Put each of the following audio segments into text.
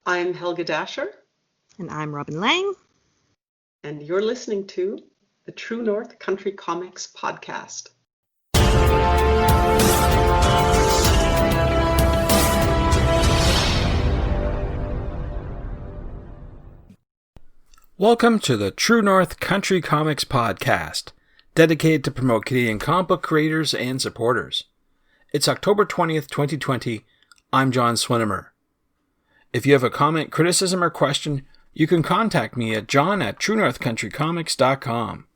I'm Helge Dascher, And I'm Robin Lang. and you're listening to the True North Country Comics podcast. Welcome to the True North Country Comics podcast, dedicated to promote Canadian comic book creators and supporters. It's October 20th, 2020. I'm John Swinimer. If you have a comment, criticism, or question, you can contact me at john@truenorthcountrycomics.com.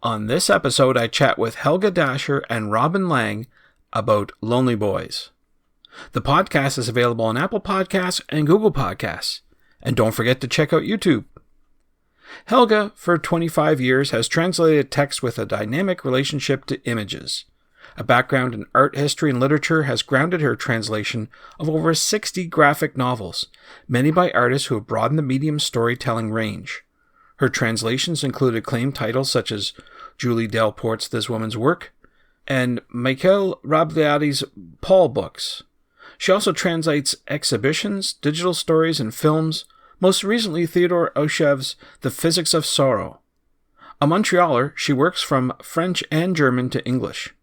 On this episode, I chat with Helge Dascher and Robin Lang about Lonely Boys. The podcast is available on Apple Podcasts and Google Podcasts. And don't forget to check out YouTube. Helge, for 25 years, has translated text with a dynamic relationship to images. A background in art history and literature has grounded her translation of over 60 graphic novels, many by artists who have broadened the medium's storytelling range. Her translations include acclaimed titles such as Julie Delport's This Woman's Work and Michael Rabliati's Paul books. She also translates exhibitions, digital stories, and films, most recently Theodore Oshev's The Physics of Sorrow. A Montrealer, she works from French and German to English.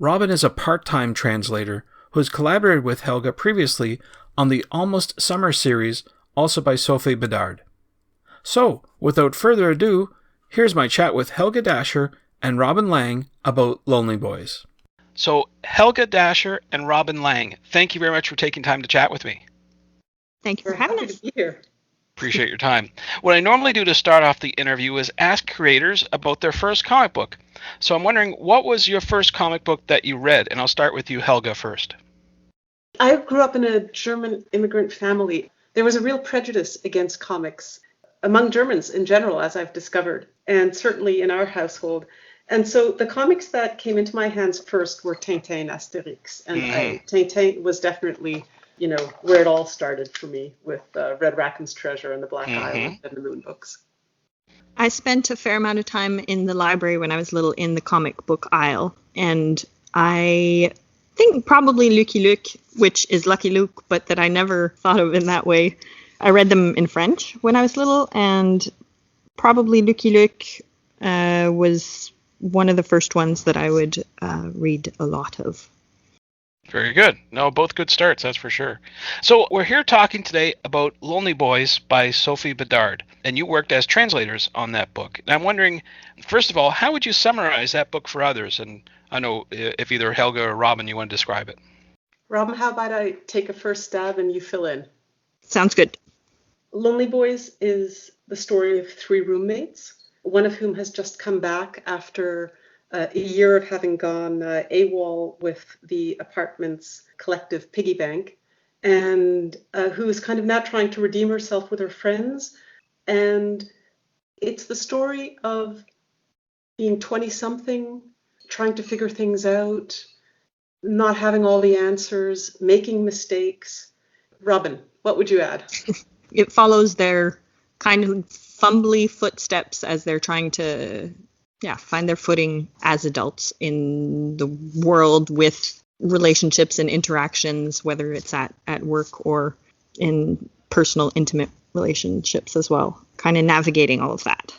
Robin is a part-time translator who has collaborated with Helge previously on the Almost Summer series, also by Sophie Bedard. So, without further ado, here's my chat with Helge Dascher and Robin Lang about Lonely Boys. So, Helge Dascher and Robin Lang, thank you very much for taking time to chat with me. Thank you for having Happy us. to be here. Appreciate your time. What I normally do to start off the interview is ask creators about their first comic book. So I'm wondering, what was your first comic book that you read? And I'll start with you, Helge, first. I grew up in a German immigrant family. There was a real prejudice against comics among Germans in general, as I've discovered, and certainly in our household. And so the comics that came into my hands first were Tintin and Asterix. And Tintin was definitely, where it all started for me with Red Raccoon's Treasure and the Black Island and the Moon books. I spent a fair amount of time in the library when I was little in the comic book aisle, and I think probably Lucky Luke, which is Lucky Luke, but that I never thought of in that way. I read them in French when I was little, and probably Lucky Luke was one of the first ones that I would read a lot of. Very good. No, both good starts, that's for sure. So we're here talking today about Lonely Boys by Sophie Bedard, and you worked as translators on that book. And I'm wondering, first of all, how would you summarize that book for others? And I know if either Helge or Robin, you want to describe it. Robin, how about I take a first stab and you fill in? Sounds good. Lonely Boys is the story of three roommates, one of whom has just come back after a year of having gone AWOL with the apartment's collective piggy bank, and who is kind of now trying to redeem herself with her friends. And it's the story of being 20-something, trying to figure things out, not having all the answers, making mistakes. Robin, what would you add? It follows their kind of fumbly footsteps as they're trying to find their footing as adults in the world with relationships and interactions, whether it's at work or in personal, intimate relationships as well. Kind of navigating all of that.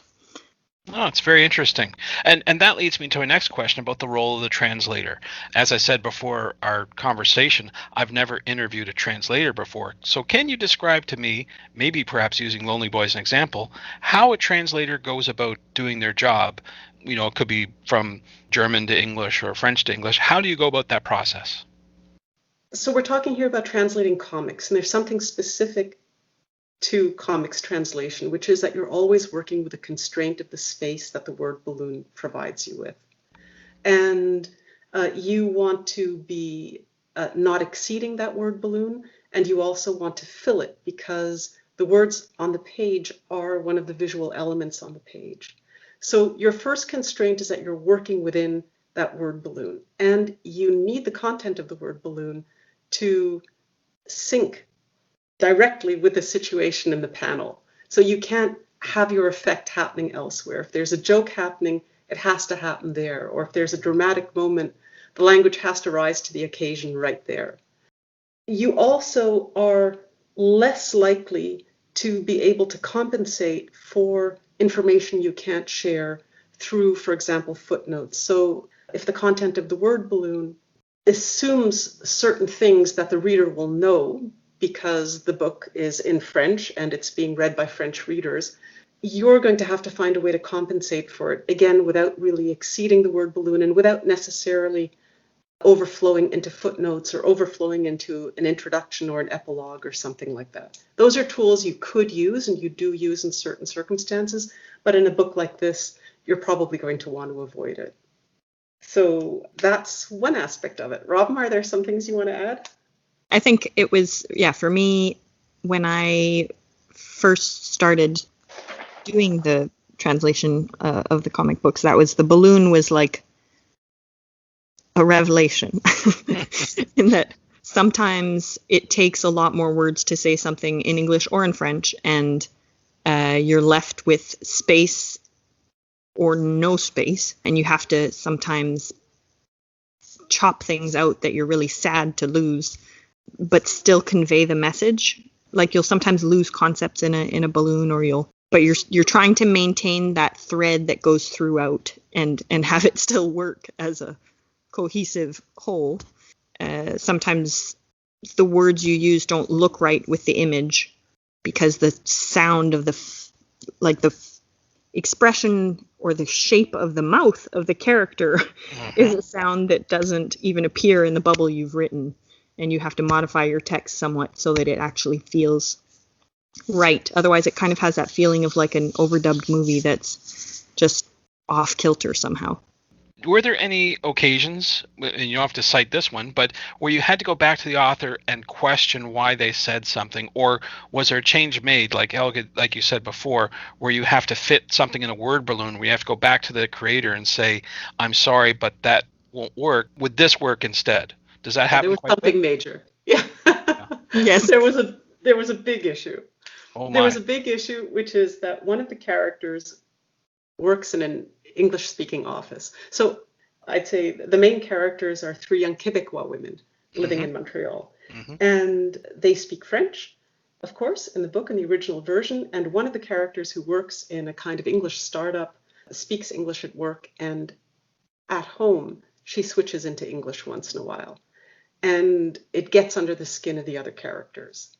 Oh, it's very interesting. And that leads me to my next question about the role of the translator. As I said before our conversation, I've never interviewed a translator before. So can you describe to me, maybe perhaps using Lonely Boys as an example, how a translator goes about doing their job? It could be from German to English or French to English. How do you go about that process? So we're talking here about translating comics, and there's something specific to comics translation, which is that you're always working with a constraint of the space that the word balloon provides you with. And you want to be not exceeding that word balloon, and you also want to fill it because the words on the page are one of the visual elements on the page. So your first constraint is that you're working within that word balloon, and you need the content of the word balloon to sync directly with the situation in the panel. So you can't have your effect happening elsewhere. If there's a joke happening, it has to happen there. Or if there's a dramatic moment, the language has to rise to the occasion right there. You also are less likely to be able to compensate for information you can't share through, for example, footnotes. So if the content of the word balloon assumes certain things that the reader will know because the book is in French and it's being read by French readers, you're going to have to find a way to compensate for it, again, without really exceeding the word balloon and without necessarily overflowing into footnotes or overflowing into an introduction or an epilogue or something like that. Those are tools you could use and you do use in certain circumstances, but in a book like this, you're probably going to want to avoid it. So that's one aspect of it. Robin, are there some things you want to add? I think it was, for me, when I first started doing the translation of the comic books, the balloon was like a revelation in that sometimes it takes a lot more words to say something in English or in French, and you're left with space or no space, and you have to sometimes chop things out that you're really sad to lose, but still convey the message. Like you'll sometimes lose concepts in a balloon, but you're trying to maintain that thread that goes throughout and have it still work as a cohesive whole. Sometimes the words you use don't look right with the image because the sound of the expression or the shape of the mouth of the character is a sound that doesn't even appear in the bubble you've written, and you have to modify your text somewhat so that it actually feels right. Otherwise it kind of has that feeling of like an overdubbed movie that's just off kilter somehow. Were there any occasions, and you don't have to cite this one, but where you had to go back to the author and question why they said something, or was there a change made, like Helge, like you said before, where you have to fit something in a word balloon, where you have to go back to the creator and say, I'm sorry, but that won't work. Would this work instead? Does that happen? There was something major. Yeah. Yes. There was a big issue. Oh my. There was a big issue, which is that one of the characters works in an English-speaking office. So I'd say the main characters are three young Quebecois women living in Montreal. And they speak French, of course, in the book, in the original version. And one of the characters who works in a kind of English startup speaks English at work, and at home, she switches into English once in a while. And it gets under the skin of the other characters.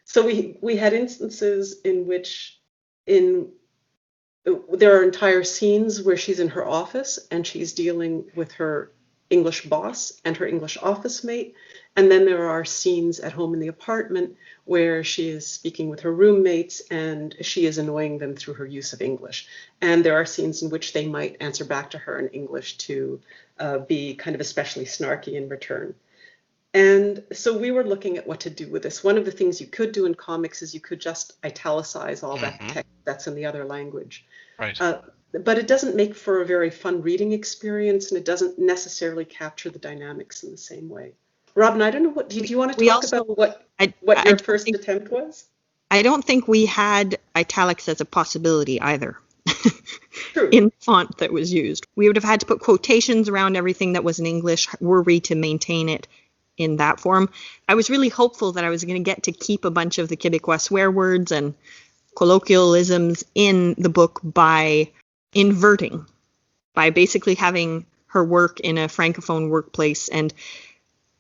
So we had instances in which there are entire scenes where she's in her office and she's dealing with her English boss and her English office mate. And then there are scenes at home in the apartment where she is speaking with her roommates and she is annoying them through her use of English. And there are scenes in which they might answer back to her in English to be kind of especially snarky in return. And so we were looking at what to do with this. One of the things you could do in comics is you could just italicize all that text that's in the other language. Right. But it doesn't make for a very fun reading experience, and it doesn't necessarily capture the dynamics in the same way. Robin, I don't know, did you want to talk about what your first attempt was? I don't think we had italics as a possibility either. True. In font that was used. We would have had to put quotations around everything that was in English were we to maintain it in that form. I was really hopeful that I was going to get to keep a bunch of the Quebecois swear words and colloquialisms in the book by inverting, by basically having her work in a francophone workplace. And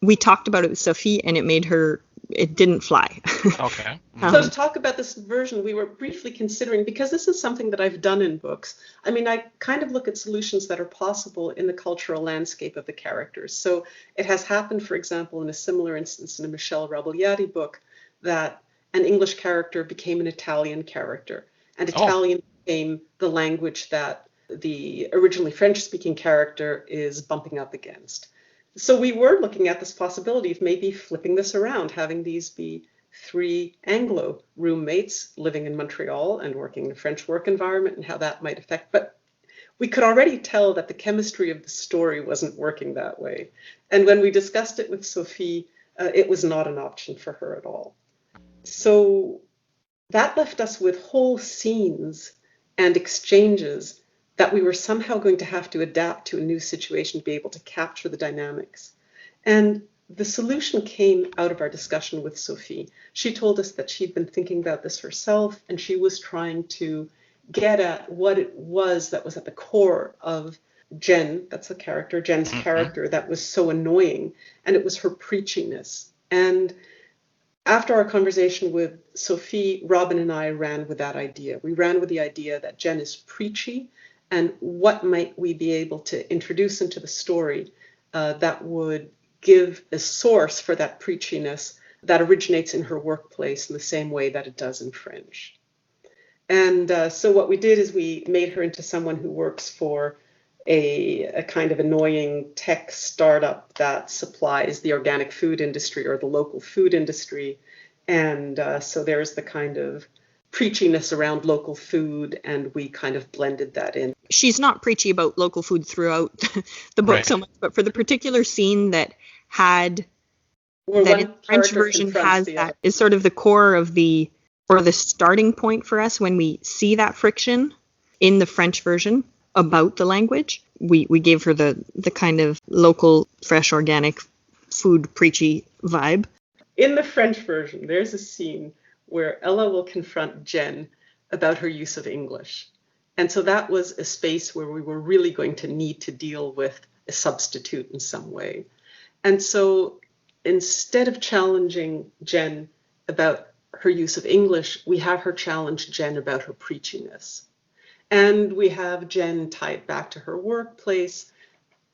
we talked about it with Sophie, and it didn't fly. Okay. So to talk about this version, we were briefly considering, because this is something that I've done in books. I mean, I kind of look at solutions that are possible in the cultural landscape of the characters. So it has happened, for example, in a similar instance in a Michel Rabelais book, that an English character became an Italian character, and Italian became the language that the originally French-speaking character is bumping up against. So we were looking at this possibility of maybe flipping this around, having these be three Anglo roommates living in Montreal and working in a French work environment, and how that might affect. But we could already tell that the chemistry of the story wasn't working that way. And when we discussed it with Sophie, it was not an option for her at all. So that left us with whole scenes and exchanges that we were somehow going to have to adapt to a new situation to be able to capture the dynamics. And the solution came out of our discussion with Sophie. She told us that she'd been thinking about this herself, and she was trying to get at what it was that was at the core of Jen, that's the character, Jen's character, that was so annoying, and it was her preachiness. And after our conversation with Sophie, Robin and I ran with that idea. We ran with the idea that Jen is preachy, and what might we be able to introduce into the story that would give a source for that preachiness that originates in her workplace in the same way that it does in French. And so what we did is we made her into someone who works for a kind of annoying tech startup that supplies the organic food industry or the local food industry. And so there's the kind of preachiness around local food, and we kind of blended that in. She's not preachy about local food throughout the book so much, but for the particular scene that had that in the French version has that is sort of the core of the starting point for us when we see that friction in the French version about the language. We gave her the kind of local, fresh, organic food preachy vibe. In the French version, there's a scene where Ella will confront Jen about her use of English. And so that was a space where we were really going to need to deal with a substitute in some way. And so instead of challenging Jen about her use of English, we have her challenge Jen about her preachiness. And we have Jen tie it back to her workplace.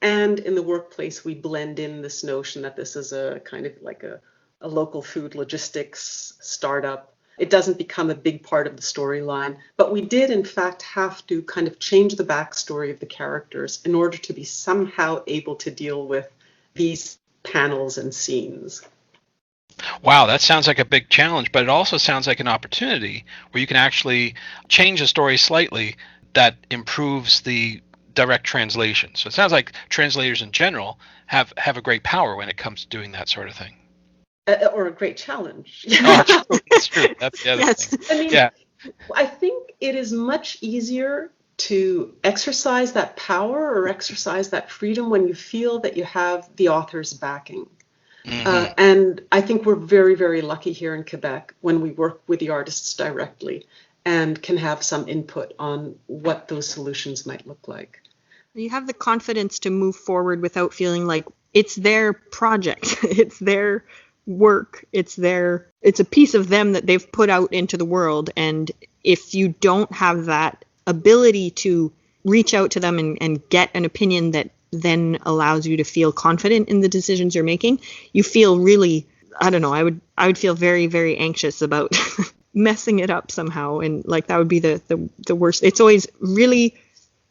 And in the workplace, we blend in this notion that this is a kind of like a local food logistics startup. It doesn't become a big part of the storyline, but we did in fact have to kind of change the backstory of the characters in order to be somehow able to deal with these panels and scenes. Wow, that sounds like a big challenge, but it also sounds like an opportunity where you can actually change the story slightly that improves the direct translation. So it sounds like translators in general have a great power when it comes to doing that sort of thing. Or a great challenge. Oh, true. That's true. That's the other thing. I mean, I think it is much easier to exercise that power or exercise that freedom when you feel that you have the author's backing. Mm-hmm. And I think we're very, very lucky here in Quebec when we work with the artists directly and can have some input on what those solutions might look like. You have the confidence to move forward without feeling like it's their project, it's their work, it's a piece of them that they've put out into the world. And if you don't have that ability to reach out to them and get an opinion that then allows you to feel confident in the decisions you're making, you feel really, I don't know, I would feel very, very anxious about messing it up somehow. And like that would be the worst. It's always really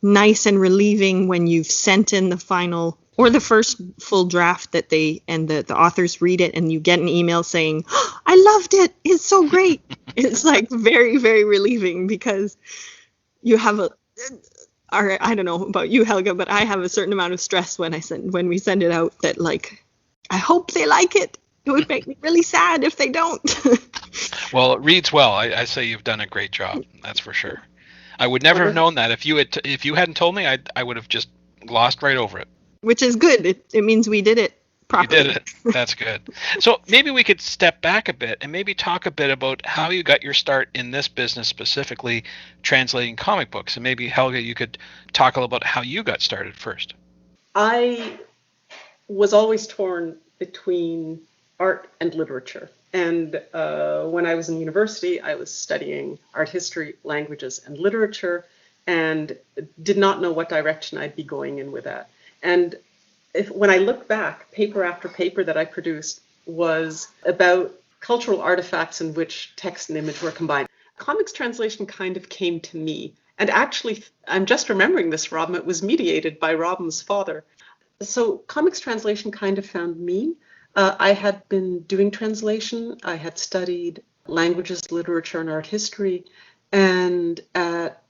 nice and relieving when you've sent in the final or the first full draft that the authors read it and you get an email saying, oh, I loved it, it's so great. It's like very, very relieving because you have I don't know about you, Helge, but I have a certain amount of stress when we send it out that like, I hope they like it. It would make me really sad if they don't. Well, it reads well. I say you've done a great job. That's for sure. I would never have known that if you hadn't told me. I would have just glossed right over it. Which is good. It means we did it properly. You did it. That's good. So maybe we could step back a bit and maybe talk a bit about how you got your start in this business, specifically translating comic books. And maybe, Helge, you could talk a little about how you got started first. I was always torn between art and literature. And when I was in university, I was studying art history, languages, and literature, and did not know what direction I'd be going in with that. And when I look back, paper after paper that I produced was about cultural artifacts in which text and image were combined. Comics translation kind of came to me. And actually, I'm just remembering this, Robin, it was mediated by Robin's father. So comics translation kind of found me. I had been doing translation. I had studied languages, literature, and art history. And at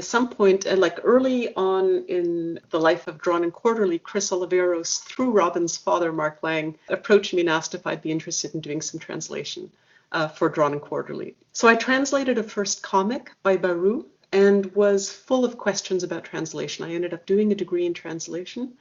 some point, like early on in the life of Drawn and Quarterly, Chris Oliveros, through Robin's father, Mark Lang, approached me and asked if I'd be interested in doing some translation for Drawn and Quarterly. So I translated a first comic by Baru and was full of questions about translation. I ended up doing a degree in translation.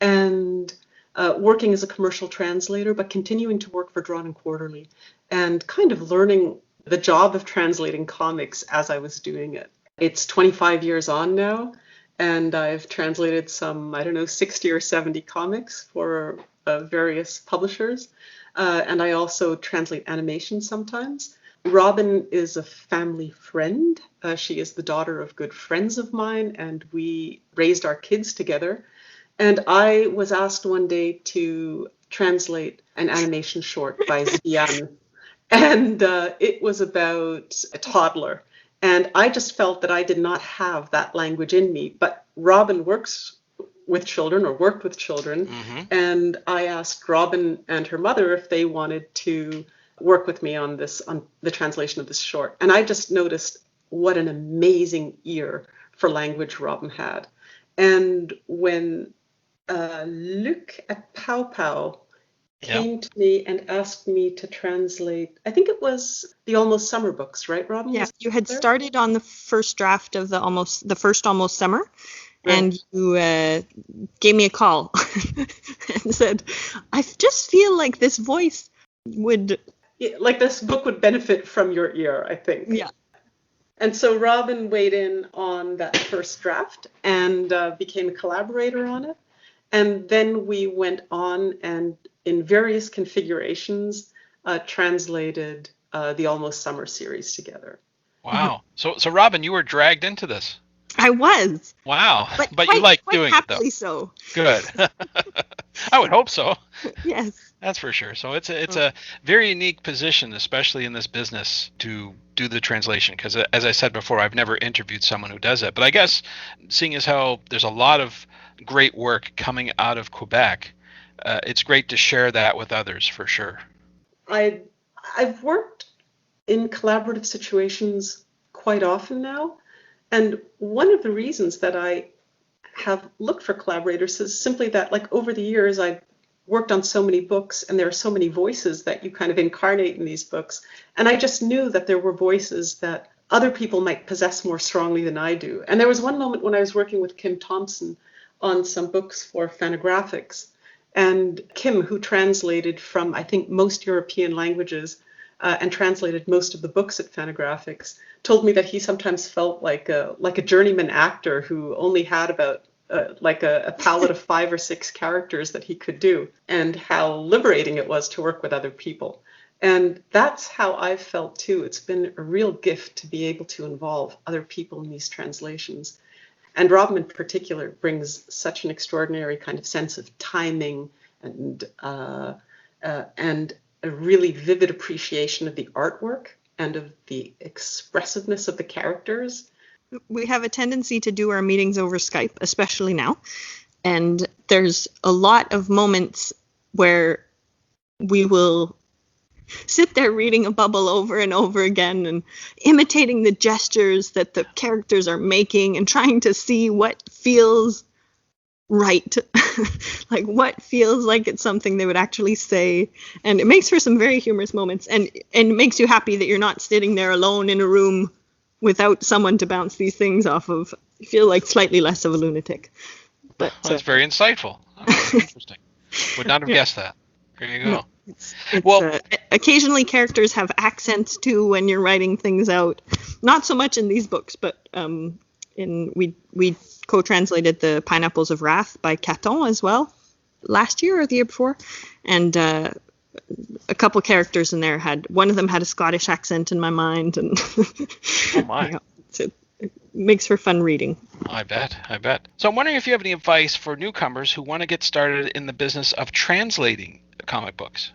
And working as a commercial translator, but continuing to work for Drawn and Quarterly and kind of learning the job of translating comics as I was doing it. It's 25 years on now, and I've translated some, 60 or 70 comics for various publishers. And I also translate animation sometimes. Robin is a family friend. She is the daughter of good friends of mine, and we raised our kids together. And I was asked one day to translate an animation short by Zian. And it was about a toddler. And I just felt that I did not have that language in me. But Robin works with children or worked with children. Mm-hmm. And I asked Robin and her mother if they wanted to work with me on the translation of this short. And I just noticed what an amazing ear for language Robin had. And when Luc at Pow Pow came to me and asked me to translate, I think it was the Almost Summer books, right, Robin? Yeah, you had started on the first draft of the first Almost Summer. Right. And you gave me a call and said, I just feel like this voice would... Like this book would benefit from your ear, I think. Yeah. And so Robin weighed in on that first draft and became a collaborator on it. And then we went on and in various configurations translated the Almost Summer series together. Wow. So Robin, you were dragged into this. I was. Wow. But you like doing it, though. So. Good. I would hope so. Yes. That's for sure. So it's a very unique position, especially in this business, to do the translation. Because as I said before, I've never interviewed someone who does it. But I guess seeing as how there's a lot of great work coming out of Quebec, it's great to share that with others, for sure. I've worked in collaborative situations quite often now. And one of the reasons that I have looked for collaborators is simply that, like, over the years, I've worked on so many books and there are so many voices that you kind of incarnate in these books. And I just knew that there were voices that other people might possess more strongly than I do. And there was one moment when I was working with Kim Thompson on some books for Fantagraphics. And Kim, who translated from, I think, most European languages and translated most of the books at Fantagraphics, told me that he sometimes felt like a journeyman actor who only had about a palette of 5 or 6 characters that he could do, and how liberating it was to work with other people. And that's how I've felt too. It's been a real gift to be able to involve other people in these translations. And Robin in particular brings such an extraordinary kind of sense of timing and a really vivid appreciation of the artwork and of the expressiveness of the characters. We have a tendency to do our meetings over Skype, especially now. And there's a lot of moments where we will sit there reading a bubble over and over again and imitating the gestures that the characters are making and trying to see what feels right, like what feels like it's something they would actually say. And it makes for some very humorous moments, and it makes you happy that you're not sitting there alone in a room without someone to bounce these things off of. You feel like slightly less of a lunatic. But that's very insightful. That's interesting. Would not have guessed that. There you go. No, occasionally characters have accents too when you're writing things out. Not so much in these books, but we co-translated the Pineapples of Wrath by Caton as well last year or the year before, and a couple characters in there one of them had a Scottish accent in my mind, and oh my, it makes for fun reading. I bet. So I'm wondering if you have any advice for newcomers who want to get started in the business of translating comic books.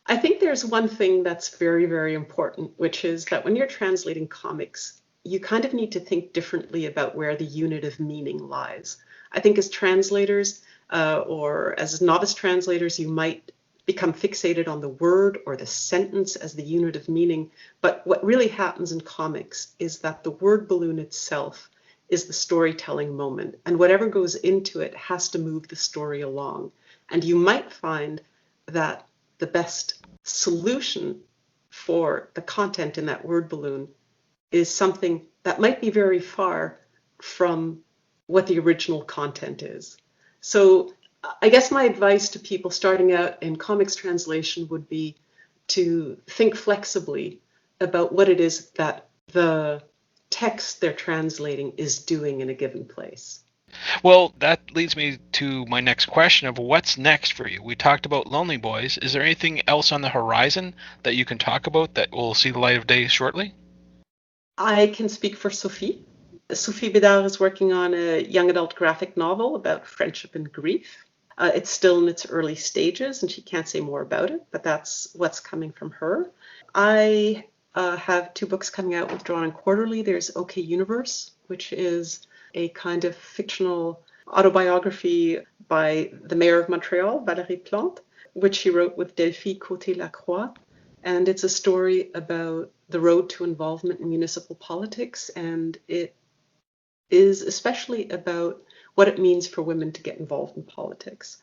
I think there's one thing that's very, very important, which is that when you're translating comics, you kind of need to think differently about where the unit of meaning lies. I think as translators or as novice translators, you might become fixated on the word or the sentence as the unit of meaning. But what really happens in comics is that the word balloon itself is the storytelling moment, and whatever goes into it has to move the story along. And you might find that the best solution for the content in that word balloon is something that might be very far from what the original content is. So I guess my advice to people starting out in comics translation would be to think flexibly about what it is that the text they're translating is doing in a given place. Well, that leads me to my next question of what's next for you. We talked about Lonely Boys. Is there anything else on the horizon that you can talk about that will see the light of day shortly? I can speak for Sophie. Sophie Bédard is working on a young adult graphic novel about friendship and grief. It's still in its early stages, and she can't say more about it, but that's what's coming from her. I have 2 books coming out with Drawn and Quarterly. There's OK Universe, which is a kind of fictional autobiography by the mayor of Montreal, Valérie Plante, which she wrote with Delphine Côté-Lacroix. And it's a story about the road to involvement in municipal politics, and it is especially about what it means for women to get involved in politics.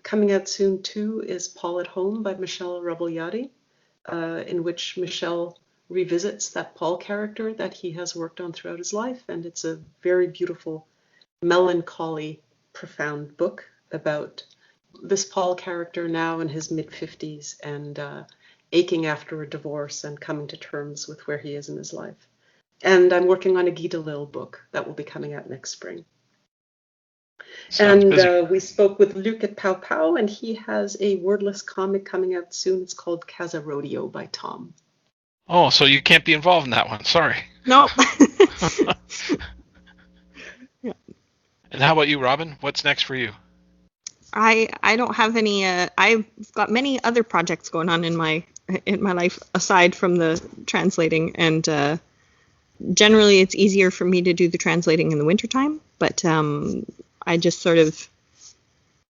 Coming out soon, too, is Paul at Home by Michel Raboyati, in which Michel revisits that Paul character that he has worked on throughout his life. And it's a very beautiful, melancholy, profound book about this Paul character now in his mid-50s and aching after a divorce and coming to terms with where he is in his life. And I'm working on a Guy Delisle book that will be coming out next spring. And we spoke with Luc at Pow Pow, and he has a wordless comic coming out soon. It's called Casa Rodeo by Tom. Oh, so you can't be involved in that one. Sorry. No. Yeah. And how about you, Robin? What's next for you? I don't have any. I've got many other projects going on in my life aside from the translating, and generally it's easier for me to do the translating in the wintertime. But I just sort of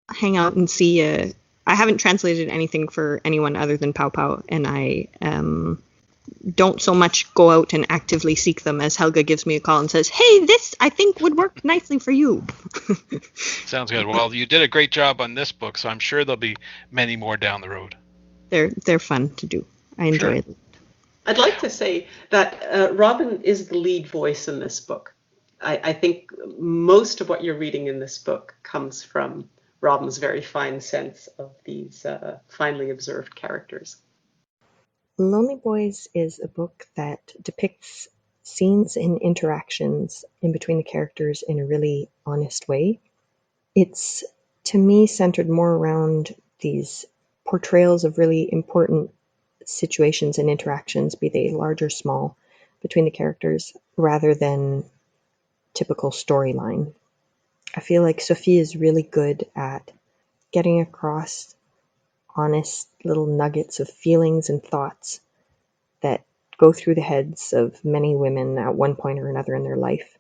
hang out and see. I haven't translated anything for anyone other than Pow Pow, and I don't so much go out and actively seek them as Helge gives me a call and says, "Hey, this I think would work nicely for you." Sounds good. Well, you did a great job on this book, so I'm sure there'll be many more down the road. They're fun to do. I enjoy it. I'd like to say that Robin is the lead voice in this book. I think most of what you're reading in this book comes from Robin's very fine sense of these finely observed characters. Lonely Boys is a book that depicts scenes and interactions in between the characters in a really honest way. It's, to me, centered more around these portrayals of really important situations and interactions, be they large or small, between the characters, rather than typical storyline. I feel like Sophie is really good at getting across honest little nuggets of feelings and thoughts that go through the heads of many women at one point or another in their life.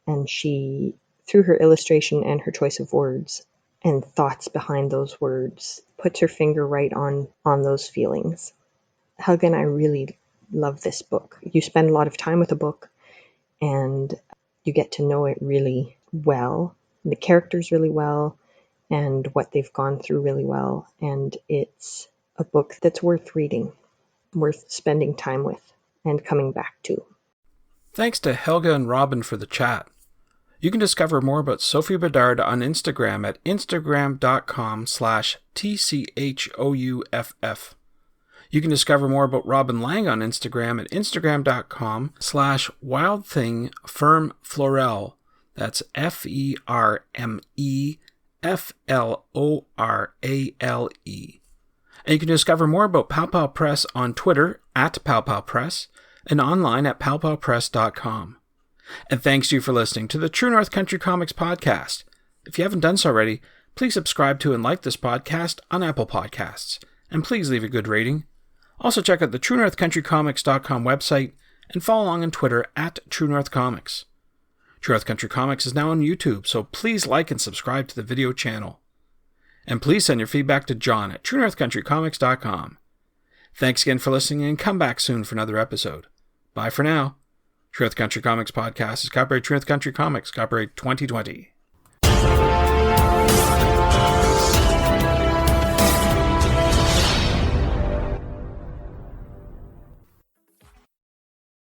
And she, through her illustration and her choice of words and thoughts behind those words, puts her finger right on those feelings. Helge and I really love this book. You spend a lot of time with a book and you get to know it really well, the characters really well, and what they've gone through really well. And it's a book that's worth reading, worth spending time with, and coming back to. Thanks to Helge and Robin for the chat. You can discover more about Sophie Bédard on Instagram at instagram.com/tchouff. You can discover more about Robin Lang on Instagram at instagram.com/wildthingfermflorel. That's FERMEFLORALE. And you can discover more about Pow Pow Press on Twitter at Pow Pow Press and online at powpowpress.com. And thanks to you for listening to the True North Country Comics podcast. If you haven't done so already, please subscribe to and like this podcast on Apple Podcasts. And please leave a good rating. Also check out the TrueNorthCountryComics.com website and follow along on Twitter at True North Comics. True North Country Comics is now on YouTube, so please like and subscribe to the video channel. And please send your feedback to John at TrueNorthCountryComics.com. Thanks again for listening and come back soon for another episode. Bye for now. True North Country Comics Podcast is copyright True North Country Comics, copyright 2020.